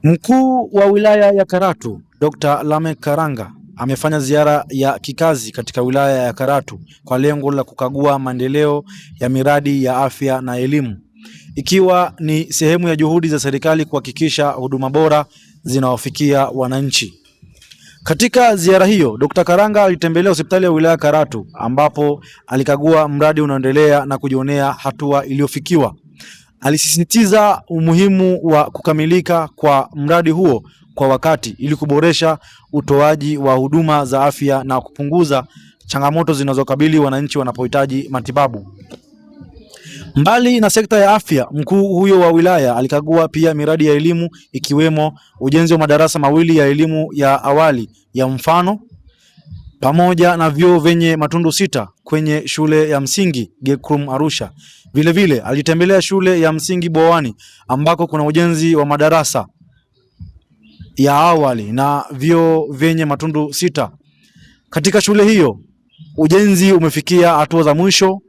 Mkuu wa wilaya ya Karatu Dr. Lameck Karanga amefanya ziara ya kikazi katika wilaya ya Karatu kwa lengo la kukagua maendeleo ya miradi ya afya na elimu, ikiwa ni sehemu ya juhudi za serikali kuhakikisha huduma bora zinawafikia wananchi. Katika ziara hiyo, Dr. Karanga alitembelea hospitali ya wilaya ya Karatu ambapo alikagua mradi unaoendelea na kujionea hatua iliyofikiwa. Alisisitiza umuhimu wa kukamilika kwa mradi huo kwa wakati ili kuboresha utoaji wa huduma za afya na kupunguza changamoto zinazokabili wananchi wanapohitaji matibabu. Mbali na sekta ya afya, mkuu huyo wa wilaya alikagua pia miradi ya elimu ikiwemo ujenzi wa madarasa mawili ya elimu ya awali ya mfano pamoja na vyoo vyenye matundu 6 kwenye shule ya msingi Gekrum Arusha. Vilevile alitembelea shule ya msingi Bowani ambako kuna ujenzi wa madarasa ya awali na vyoo vyenye matundu 6. Katika shule hiyo ujenzi umefikia hatua za mwisho.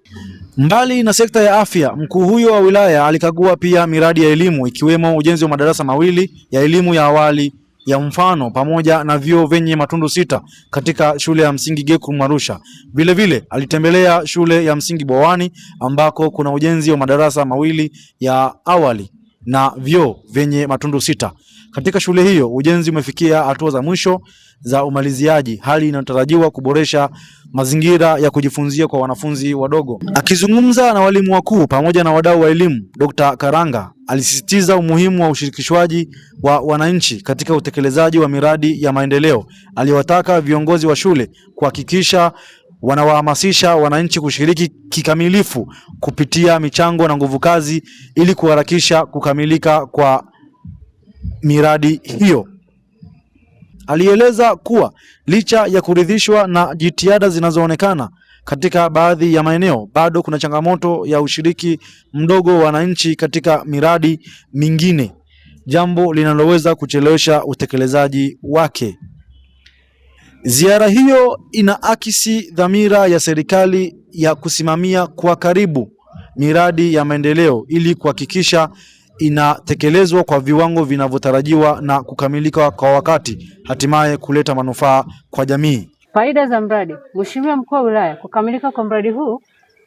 Mbali na sekta ya afya, mkuu huyo wa wilaya alikagua pia miradi ya elimu ikiwemo ujenzi wa madarasa mawili ya elimu ya awali ya mfano pamoja na vyoo vyenye matundu 6 katika shule ya msingi Gekrum Arusha. Vilevile alitembelea shule ya msingi Bowani ambako kuna ujenzi wa madarasa mawili ya awali na vyoo vyenye matundu 6. Katika shule hiyo ujenzi umefikia hatua za mwisho za umaliziaji, hali inayotarajiwa kuboresha mazingira ya kujifunzia kwa wanafunzi wadogo. Akizungumza na walimu wakuu pamoja na wadau wa elimu, Dr. Karanga alisisitiza umuhimu wa ushirikishwaji wa wananchi katika utekelezaji wa miradi ya maendeleo. Aliwataka viongozi wa shule kuhakikisha wanawahamasisha wananchi kushiriki kikamilifu kupitia michango na nguvu kazi ili kuharakisha kukamilika kwa miradi hiyo. Alieleza kuwa licha ya kuridhishwa na jitihada zinazoonekana katika baadhi ya maeneo, bado kuna changamoto ya ushiriki mdogo wa wananchi katika miradi mingine, jambo linaloweza kuchelewesha utekelezaji wake. Ziara hiyo inaakisi dhamira ya serikali ya kusimamia kwa karibu miradi ya maendeleo ili kuhakikisha inatekelezwa kwa viwango vinavyotarajiwa na kukamilika kwa wakati, hatimaye kuleta manufaa kwa jamii. Faida za mradi. Mheshimiwa Mkuu wa Wilaya, kukamilika kwa mradi huu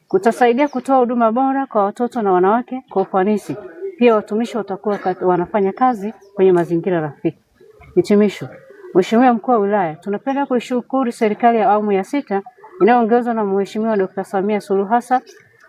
kutasaidia kutoa huduma bora kwa watoto na wanawake kwa ufanisi. Pia watumishi watakuwa wanafanya kazi kwenye mazingira rafiki. Hitimisho. Mheshimiwa Mkuu wa Wilaya, tunapenda kuishukuru serikali ya awamu ya 6 inayoongozwa na Mheshimiwa Dr. Samia Suluhu Hassan,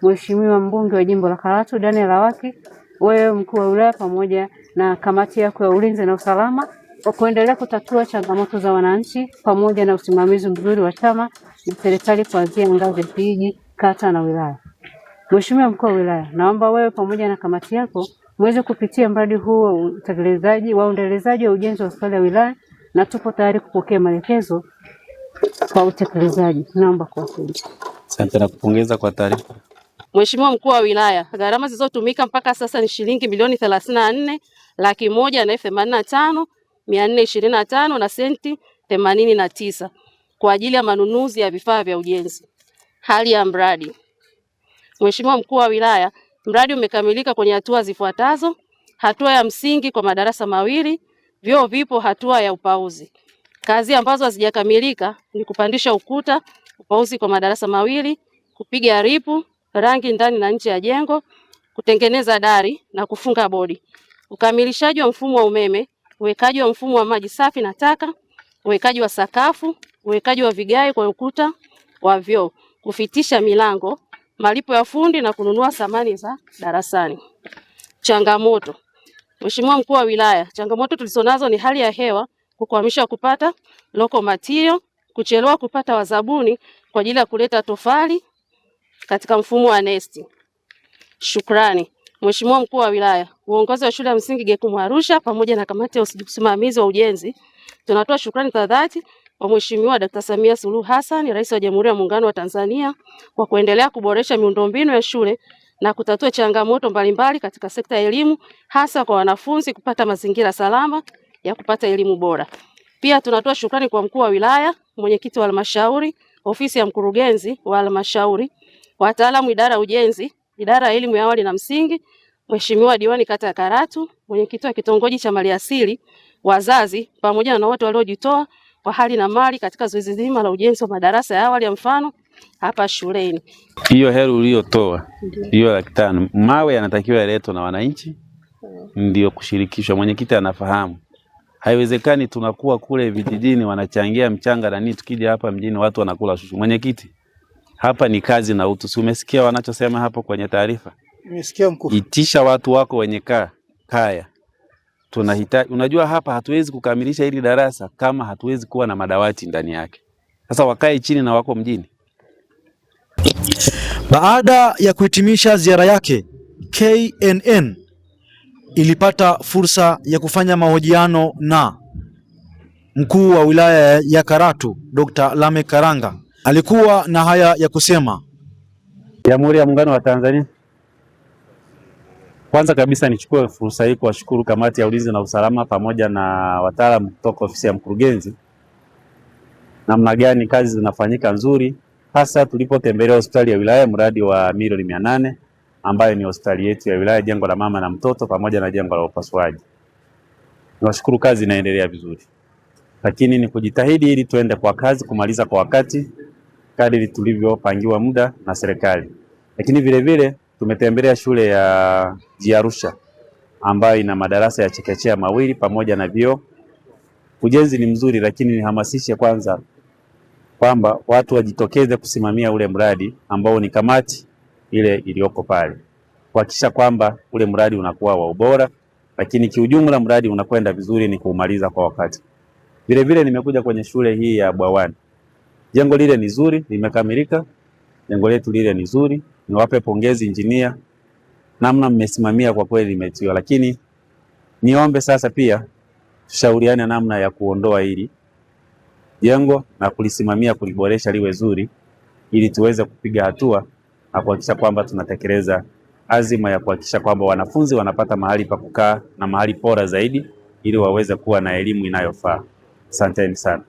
Mheshimiwa mbunge wa jimbo la Karatu Daniel Awaki, wewe mkuu wa wilaya pamoja na kamati yako ya ulinzi na usalama kwa kuendelea kutatua changamoto za wananchi pamoja na usimamizi mzuri wa chama na serikali kuanzia ngazi ya kijiji, kata na wilaya. Mheshimiwa Mkuu wa Wilaya, naomba wewe pamoja na kamati yako muweze kupitia mradi huu wa uendelezaji wa ujenzi wa hospitali ya wilaya na tupo tayari kupokea maelekezo kwa utekelezaji. Naomba kuwasilisha. Asante na kupongeza kwa taarifa. Mheshimiwa Mkuu wa Wilaya, gharama zilizotumika mpaka sasa ni shilingi milioni 34,185,425 na senti 89 kwa ajili ya manunuzi ya vifaa vya ujenzi. Hali ya mradi. Mheshimiwa Mkuu wa Wilaya, mradi umekamilika kwenye hatua zifuatazo: hatua ya msingi kwa madarasa mawili, vyoo vipo hatua ya upauzi. Kazi ambazo hazijakamilika ni kupandisha ukuta, upauzi kwa madarasa mawili, kupiga ripu, rangi ndani na nje ya jengo, kutengeneza dari na kufunga bodi. Ukamilishaji wa mfumo wa umeme, uwekaji wa mfumo wa maji safi na taka, uwekaji wa sakafu, uwekaji wa vigae kwa ukuta wa vyoo, kufitisha milango, malipo ya fundi na kununua samani za darasani. Changamoto. Mheshimiwa Mkuu wa Wilaya, changamoto tulizonazo ni hali ya hewa, kukwamisha kupata local material, kuchelewa kupata wazabuni kwa ajili ya kuleta tofali katika mfumo wa nesti. Shukrani. Mheshimiwa Mkuu wa Wilaya, uongozi wa shule ya msingi Gekrum Arusha pamoja na kamati ya usimamizi wa ujenzi tunatoa shukrani za dhati kwa Mheshimiwa Dr. Samia Suluhu Hassan, Rais wa Jamhuri ya Muungano wa Tanzania, kwa kuendelea kuboresha miundombinu ya shule na kutatua changamoto mbalimbali katika sekta ya elimu, hasa kwa wanafunzi kupata mazingira salama ya kupata elimu bora. Pia tunatoa shukrani kwa Mkuu wa Wilaya, mwenyekiti wa halmashauri, ofisi ya mkurugenzi wa halmashauri, wataalamu idara ya ujenzi, idara ya elimu ya awali na msingi, Mheshimiwa Diwani kata ya Karatu, mwenyekiti wa kitongoji cha maliasili, wazazi pamoja na wote waliojitoa kwa hali na mali katika zoezi zima la ujenzi wa madarasa ya awali ya mfano hapa shuleni. Hiyo hela uliyotoa hiyo 500,000, mawe yanatakiwa yaletwe na wananchi ndio kushirikishwa. Mwenyekiti anafahamu. Haiwezekani tunakuwa kule vijijini wanachangia mchanga na nini, tukija hapa mjini watu wanakula shushu. Mwenyekiti, hapa ni kazi na utu. Si umesikia wanachosema hapo kwenye taarifa? Nimesikia mkuu. Itisha watu wako wenye kaya. Tunahitaji, unajua hapa hatuwezi kukamilisha hili darasa kama hatuwezi kuwa na madawati ndani yake. Sasa wakae chini na wako mjini. Baada ya kuhitimisha ziara yake, KNN ilipata fursa ya kufanya mahojiano na mkuu wa wilaya ya Karatu, Dr. Lameck Karanga. Alikuwa na haya ya kusema. Jamhuri ya Muungano wa Tanzania. Kwanza kabisa nichukue fursa hii kuwashukuru kamati ya ulinzi na usalama pamoja na wataalamu kutoka ofisi ya mkurugenzi, namna gani kazi zinafanyika nzuri, hasa tulipotembelea hospitali ya wilaya, mradi wa milioni 800 ambayo ni hospitali yetu ya wilaya, jengo la mama na mtoto pamoja na jengo la upasuaji. Niwashukuru, kazi inaendelea vizuri, lakini ni kujitahidi ili tuende kwa kazi kumaliza kwa wakati kadri tulivyopangiwa muda na serikali. Lakini vile vile tumetembelea shule ya Jiarusha ambayo ina madarasa ya chekechea 2 pamoja na vyoo. Ujenzi ni mzuri, lakini nihamasishe kwanza kwamba watu wajitokeze kusimamia ule mradi ambao ni kamati ile iliyoko pale, kuhakikisha kwamba ule mradi unakuwa wa ubora, lakini kiujumla mradi unakwenda vizuri, ni kuumaliza kwa wakati. Vile vile nimekuja kwenye shule hii ya Bwawani. Jengo lile ni zuri, limekamilika. Jengo letu lile ni zuri. Niwape pongezi injinia, namna mmesimamia kwa kweli limetiwa, lakini niombe sasa pia tushauriane namna ya kuondoa hili jengo na kulisimamia, kuliboresha liwe zuri, ili tuweze kupiga hatua na kuhakikisha kwamba tunatekeleza azima ya kuhakikisha kwamba wanafunzi wanapata mahali pa kukaa na mahali bora zaidi ili waweze kuwa na elimu inayofaa. Asanteni sana.